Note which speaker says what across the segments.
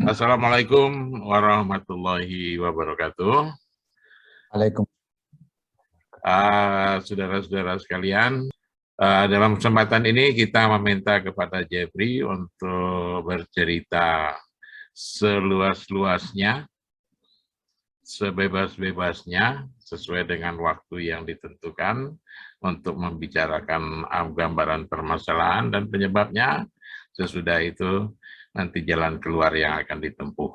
Speaker 1: Assalamualaikum warahmatullahi wabarakatuh.
Speaker 2: Waalaikumsalam.
Speaker 1: Saudara-saudara sekalian, dalam kesempatan ini kita meminta kepada Jeffrey untuk bercerita seluas-luasnya, sebebas-bebasnya, sesuai dengan waktu yang ditentukan untuk membicarakan gambaran permasalahan dan penyebabnya. Sesudah itu nanti jalan keluar yang akan ditempuh.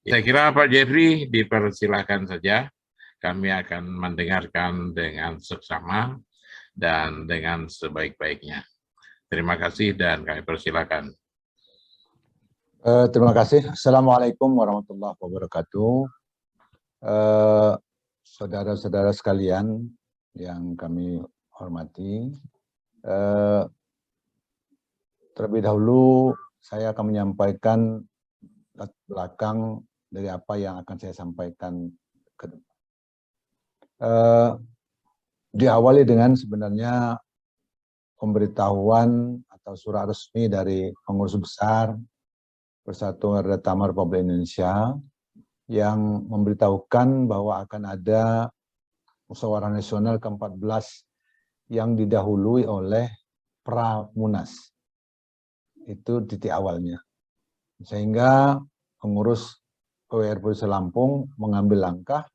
Speaker 1: Saya kira Pak Jeffrey dipersilahkan saja. Kami akan mendengarkan dengan seksama dan dengan sebaik-baiknya. Terima kasih dan kami persilakan.
Speaker 2: Terima kasih. Assalamualaikum warahmatullahi wabarakatuh. Saudara-saudara sekalian yang kami hormati, terlebih dahulu saya akan menyampaikan latar belakang dari apa yang akan saya sampaikan ke depan. Diawali dengan sebenarnya pemberitahuan atau surat resmi dari Pengurus Besar Persatuan Garda Tamar Republik Indonesia yang memberitahukan bahwa akan ada musyawarah nasional ke-14 yang didahului oleh Pramunas. Itu titik awalnya. Sehingga pengurus PWR Provinsi Lampung mengambil langkah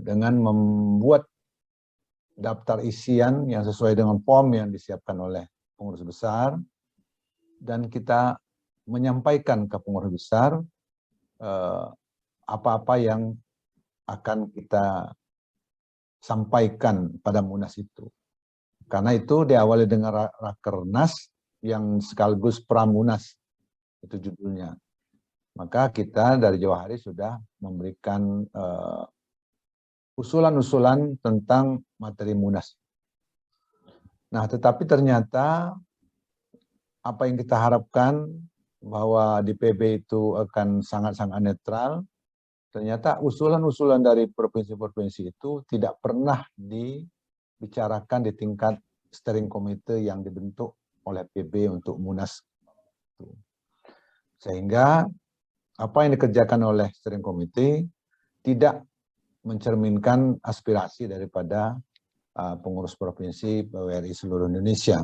Speaker 2: dengan membuat daftar isian yang sesuai dengan form yang disiapkan oleh pengurus besar, dan kita menyampaikan ke pengurus besar apa-apa yang akan kita sampaikan pada Munas itu. Karena itu diawali dengan Rakernas yang sekaligus Pramunas, itu judulnya. Maka kita dari Jawa Hari sudah memberikan usulan-usulan tentang materi Munas. Nah, tetapi ternyata apa yang kita harapkan bahwa di PB itu akan sangat-sangat netral, ternyata usulan-usulan dari provinsi-provinsi itu tidak pernah dibicarakan di tingkat steering committee yang dibentuk oleh PB untuk Munas. Sehingga apa yang dikerjakan oleh steering committee tidak mencerminkan aspirasi daripada pengurus provinsi PWRI seluruh Indonesia.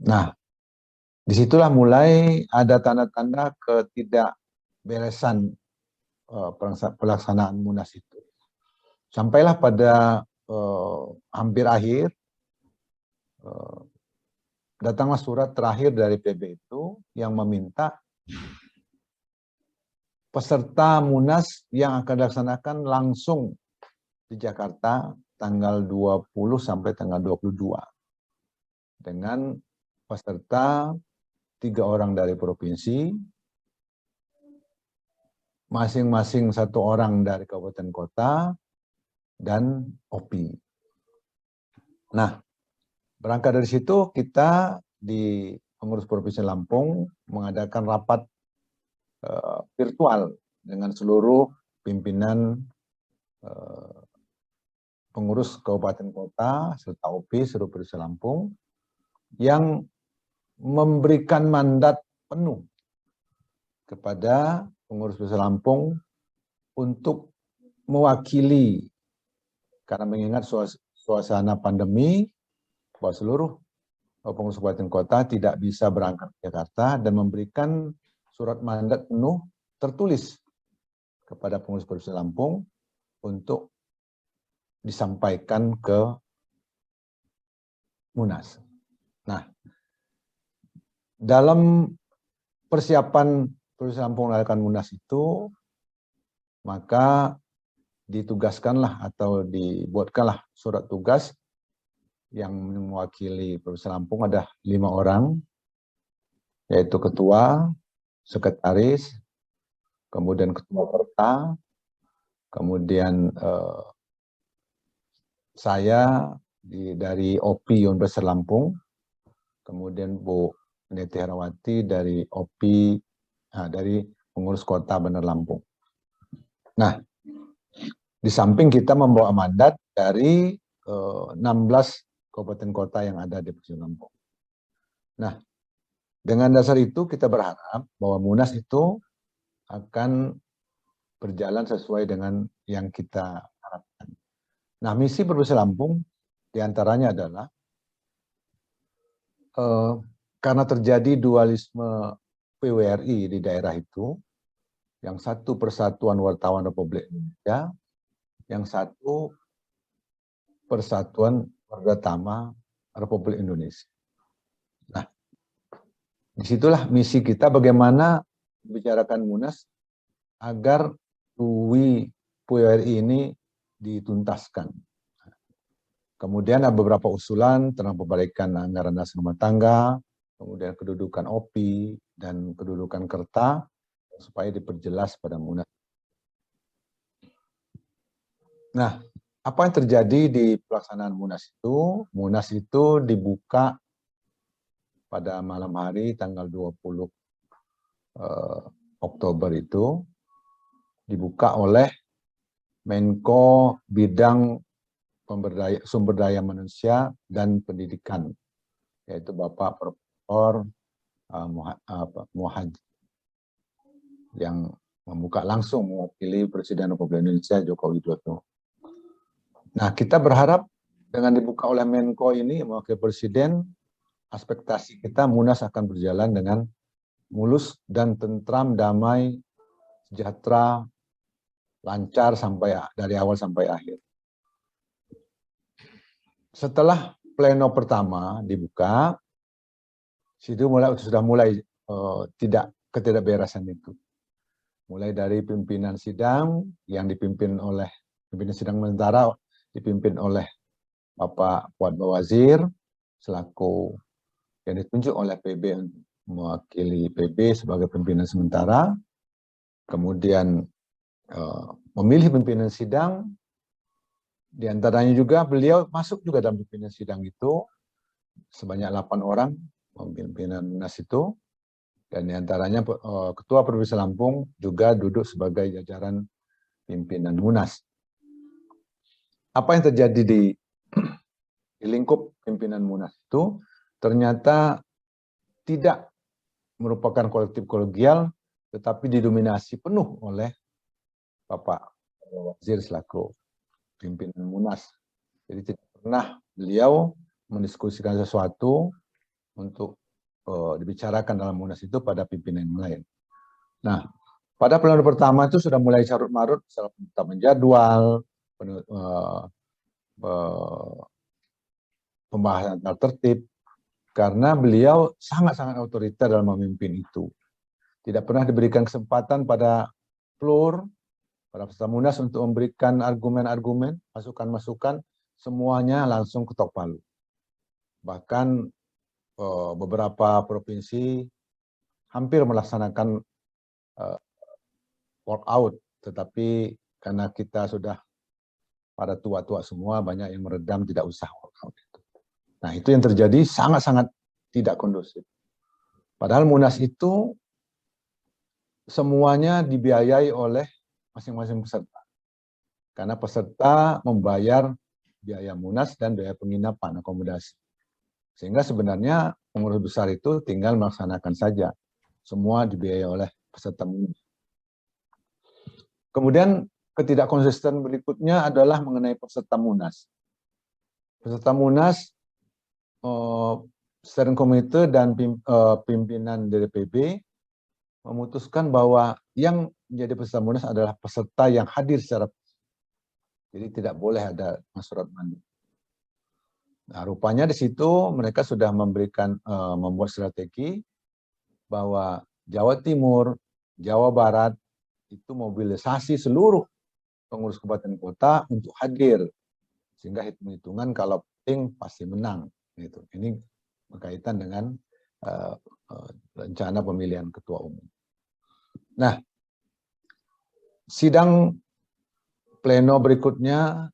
Speaker 2: Nah, disitulah mulai ada tanda-tanda ketidakberesan pelaksanaan Munas itu. Sampailah pada hampir akhir, datanglah surat terakhir dari PB itu yang meminta peserta Munas yang akan dilaksanakan langsung di Jakarta tanggal 20 sampai tanggal 22. Dengan peserta 3 orang dari provinsi, masing-masing 1 orang dari kabupaten kota, dan OPI. Nah, berangkat dari situ kita di pengurus Provinsi Lampung mengadakan rapat virtual dengan seluruh pimpinan pengurus kabupaten kota serta OP seluruh Provinsi Lampung yang memberikan mandat penuh kepada pengurus Provinsi Lampung untuk mewakili, karena mengingat suasana pandemi bahwa seluruh pengurus kabupaten kota tidak bisa berangkat ke Jakarta, dan memberikan surat mandat penuh tertulis kepada pengurus Provinsi Lampung untuk disampaikan ke Munas. Nah, dalam persiapan Provinsi Lampung melakukan Munas itu, maka ditugaskanlah atau dibuatkanlah surat tugas yang mewakili Provinsi Lampung ada 5 orang, yaitu ketua, sekretaris, kemudian ketua perta, kemudian saya dari OPI Universitas Lampung, kemudian Bu Neti Herawati dari OPI, dari pengurus kota Bandar Lampung. Nah, di samping kita membawa mandat dari 16 kabupaten kota yang ada di Provinsi Lampung. Nah, Dengan dasar itu kita berharap bahwa Munas itu akan berjalan sesuai dengan yang kita harapkan. Nah, misi Provinsi Lampung diantaranya adalah karena terjadi dualisme PWRI di daerah itu, yang satu Persatuan Wartawan Republik Indonesia, yang satu Persatuan Warga Tama Republik Indonesia. Nah, disitulah misi kita bagaimana membicarakan Munas agar UI PWRI ini dituntaskan. Kemudian ada beberapa usulan tentang perbaikan anggaran dasar rumah tangga, kemudian kedudukan OPI dan kedudukan Kerta supaya diperjelas pada Munas. Nah, apa yang terjadi di pelaksanaan Munas itu? Munas itu dibuka pada malam hari tanggal 20 Oktober itu, dibuka oleh Menko Bidang Sumber Daya Manusia dan Pendidikan, yaitu Bapak Profesor Muhajir, yang membuka langsung mewakili Presiden Republik Indonesia Joko Widodo. Nah, kita berharap dengan dibuka oleh Menko ini, mewakili Presiden, ekspektasi kita Munas akan berjalan dengan mulus dan tentram, damai, sejahtera, lancar dari awal sampai akhir. Setelah pleno pertama dibuka, situ sudah mulai ketidakberesan itu. Mulai dari pimpinan sidang yang dipimpin oleh pimpinan sidang sementara dipimpin oleh Bapak Fuad Bawazir selaku yang ditunjuk oleh PB untuk mewakili PB sebagai pimpinan sementara. Kemudian memilih pimpinan sidang, diantaranya juga beliau masuk juga dalam pimpinan sidang itu, sebanyak 8 orang pimpinan Munas itu, dan diantaranya Ketua Provinsi Lampung juga duduk sebagai jajaran pimpinan Munas. Apa yang terjadi di lingkup pimpinan Munas itu ternyata tidak merupakan kolektif kolegial, tetapi didominasi penuh oleh Bapak Wazir selaku pimpinan Munas. Jadi tidak pernah beliau mendiskusikan sesuatu untuk dibicarakan dalam Munas itu pada pimpinan yang lain. Nah, pada pleno pertama itu sudah mulai carut-marut, salah penetapan jadwal, pembahasan tata tertib, karena beliau sangat-sangat otoriter dalam memimpin itu. Tidak pernah diberikan kesempatan pada floor, pada peserta Munas untuk memberikan argumen-argumen, masukan-masukan, semuanya langsung ketok palu. Bahkan beberapa provinsi hampir melaksanakan walkout, tetapi karena kita sudah pada tua-tua semua, banyak yang meredam, tidak usah walkout. Nah, itu yang terjadi sangat-sangat tidak kondusif. Padahal Munas itu semuanya dibiayai oleh masing-masing peserta. Karena peserta membayar biaya Munas dan biaya penginapan, akomodasi. Sehingga sebenarnya pengurus besar itu tinggal melaksanakan saja. Semua dibiayai oleh peserta Munas. Kemudian ketidakkonsisten berikutnya adalah mengenai peserta Munas. Peserta Munas, steering committee dan pimpinan DPP memutuskan bahwa yang menjadi peserta Munas adalah peserta yang hadir secara fisik. Jadi tidak boleh ada surat mandat. Nah, rupanya di situ mereka sudah membuat strategi bahwa Jawa Timur, Jawa Barat itu mobilisasi seluruh pengurus kabupaten kota untuk hadir, sehingga hitung-hitungan kalau penting pasti menang. Gitu. Ini berkaitan dengan rencana pemilihan ketua umum. Nah, sidang pleno berikutnya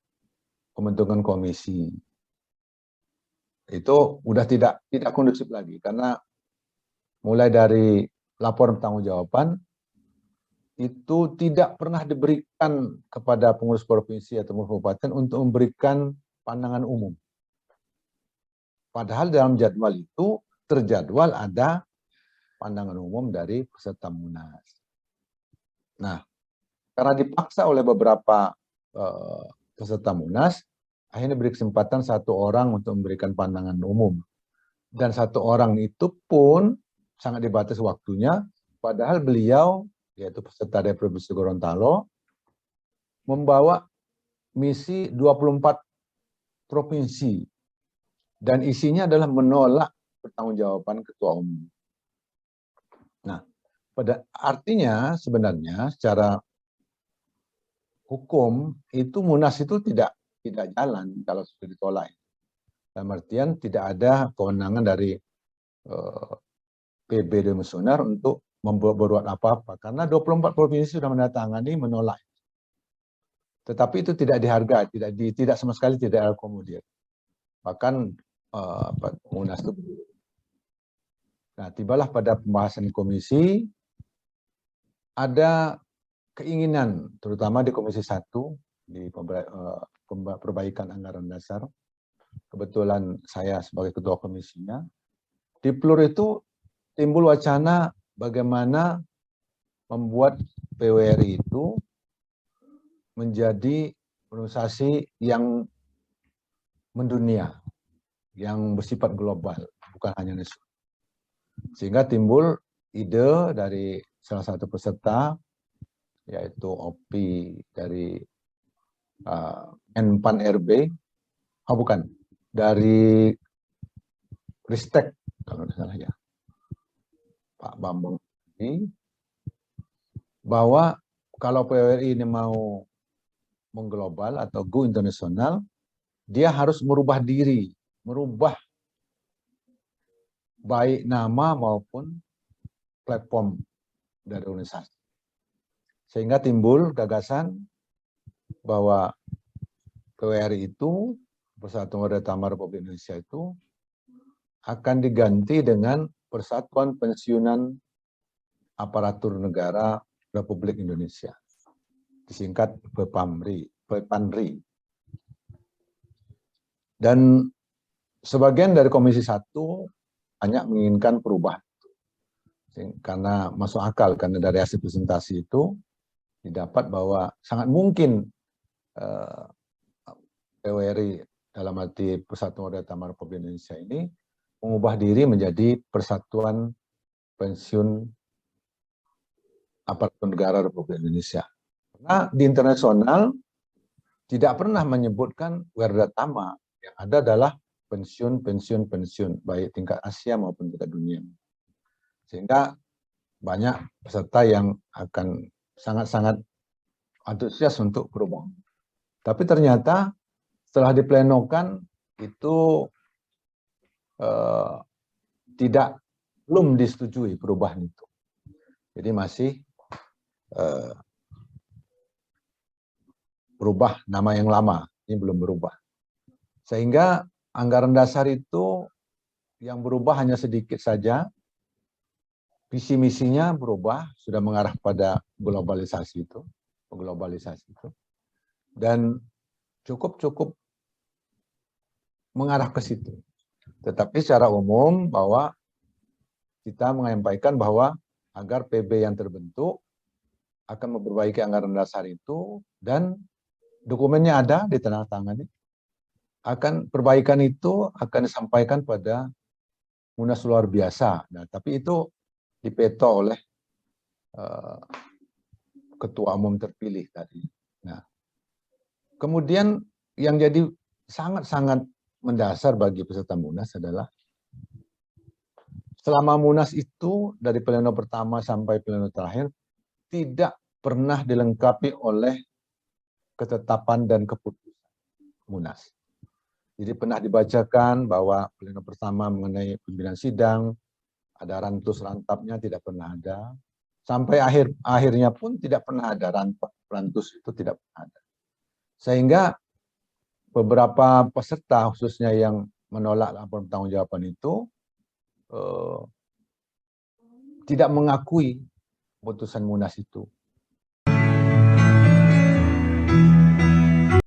Speaker 2: pembentukan komisi itu udah tidak kondusif lagi, karena mulai dari laporan pertanggungjawaban itu tidak pernah diberikan kepada pengurus provinsi atau kabupaten untuk memberikan pandangan umum. Padahal dalam jadwal itu terjadwal ada pandangan umum dari peserta Munas. Nah, karena dipaksa oleh beberapa peserta Munas, akhirnya beri kesempatan satu orang untuk memberikan pandangan umum. Dan satu orang itu pun sangat dibatasi waktunya, padahal beliau, yaitu peserta dari Provinsi Gorontalo, membawa misi 24 provinsi. Dan isinya adalah menolak pertanggungjawaban Ketua Umum. Nah, pada artinya sebenarnya secara hukum itu Munas itu tidak jalan kalau sudah ditolak. Dalam artian tidak ada kewenangan dari PB Demosioner untuk membuat apa-apa karena 24 provinsi sudah menandatangani menolak. Tetapi itu tidak dihargai, tidak sama sekali tidak akomodir. Bahkan Munas itu. Nah, tibalah pada pembahasan komisi ada keinginan, terutama di Komisi 1 di perbaikan anggaran dasar. Kebetulan saya sebagai ketua komisinya. Di PLUR itu timbul wacana bagaimana membuat PWRI itu menjadi organisasi yang mendunia, yang bersifat global, bukan hanya nasional. Sehingga timbul ide dari salah satu peserta, yaitu OPI dari Menpan RB, dari Ristek, kalau tidak salah ya, Pak Bambang, bahwa kalau PWRI ini mau mengglobal atau go internasional, dia harus merubah diri, merubah baik nama maupun platform dari organisasi. Sehingga timbul gagasan bahwa PWRI itu, Persatuan Warga Tamar Republik Indonesia itu, akan diganti dengan Persatuan Pensiunan Aparatur Negara Republik Indonesia. Disingkat PEPANRI. Dan sebagian dari Komisi 1 banyak menginginkan perubahan. Karena masuk akal, karena dari hasil presentasi itu didapat bahwa sangat mungkin PWRI dalam arti Persatuan Warga Tamar Republik Indonesia ini mengubah diri menjadi Persatuan Pensiun Aparatur Negara Republik Indonesia. Karena di internasional tidak pernah menyebutkan Warga Tamar, yang ada adalah pensiun, baik tingkat Asia maupun tingkat dunia. Sehingga banyak peserta yang akan sangat-sangat antusias untuk perubahan. Tapi ternyata setelah diplenokan itu belum disetujui perubahan itu. Jadi masih berubah nama yang lama, ini belum berubah. Sehingga anggaran dasar itu yang berubah hanya sedikit saja, visi misinya berubah, sudah mengarah pada globalisasi itu, dan cukup mengarah ke situ. Tetapi secara umum bahwa kita menyampaikan bahwa agar PB yang terbentuk akan memperbaiki anggaran dasar itu dan dokumennya ada ditandatangani. Akan perbaikan itu akan disampaikan pada Munas luar biasa. Nah, tapi itu dipeto oleh ketua umum terpilih tadi. Nah, kemudian yang jadi sangat-sangat mendasar bagi peserta Munas adalah selama Munas itu dari pleno pertama sampai pleno terakhir tidak pernah dilengkapi oleh ketetapan dan keputusan Munas. Jadi pernah dibacakan bahwa pleno pertama mengenai pimpinan sidang, ada rantus rantapnya tidak pernah ada. Sampai akhirnya pun tidak pernah ada rantus itu tidak pernah ada. Sehingga beberapa peserta khususnya yang menolak laporan pertanggungjawaban itu tidak mengakui putusan Munas itu.